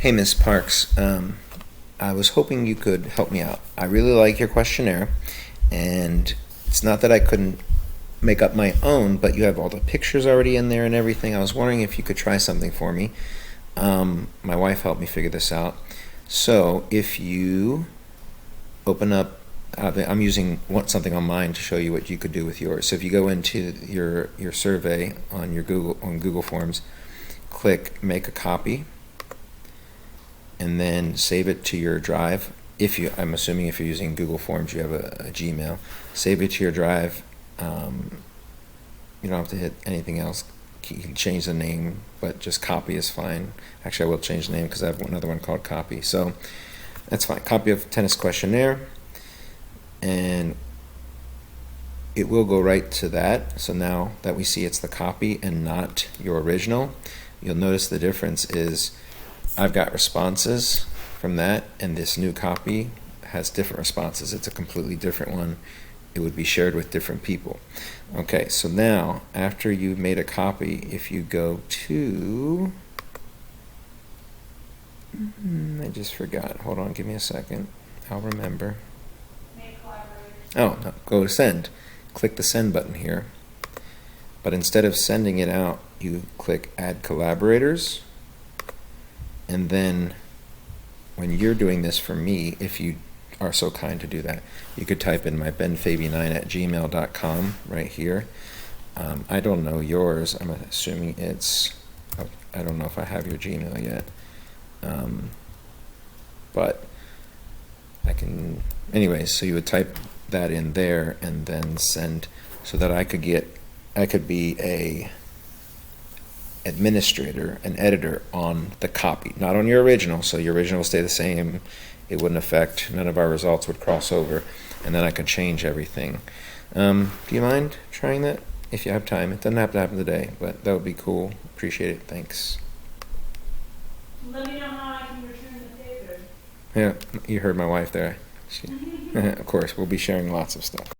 Hey, Miss Parks. I was hoping you could help me out. I really like your questionnaire, and it's not that I couldn't make up my own, but you have all the pictures already in there and everything. I was wondering if you could try something for me. My wife helped me figure this out. So if you open up, I'm using something on mine to show you what you could do with yours. So if you go into your survey on your Google Forms, click Make a Copy and then save it to your drive. I'm assuming if you're using Google Forms, you have a Gmail. Save it to your drive. You don't have to hit anything else. You can change the name, but just copy is fine. Actually, I will change the name because I have another one called copy. So that's fine. Copy of tennis questionnaire, and it will go right to that. So now that we see it's the copy and not your original, you'll notice the difference is I've got responses from that, and this new copy has different responses. It's a completely different one. It would be shared with different people. Okay, so now after you've made a copy, if you go to, I just forgot. Hold on, give me a second. I'll remember. Oh, no, go to send. Click the send button here. But instead of sending it out, you click add collaborators. And then when you're doing this for me, if you are so kind to do that, you could type in my benfabi9@gmail.com right here. I don't know yours. I'm assuming I don't know if I have your Gmail yet. But I can, anyways, so you would type that in there and then send so that I could be a administrator, an editor on the copy, not on your original. So your original will stay the same. It wouldn't affect, none of our results would cross over, and then I could change everything. Do you mind trying that if you have time? It doesn't have to happen today, but that would be cool. Appreciate it. Thanks. Let me know how I can return the favor. Yeah, you heard my wife there. Of course, we'll be sharing lots of stuff.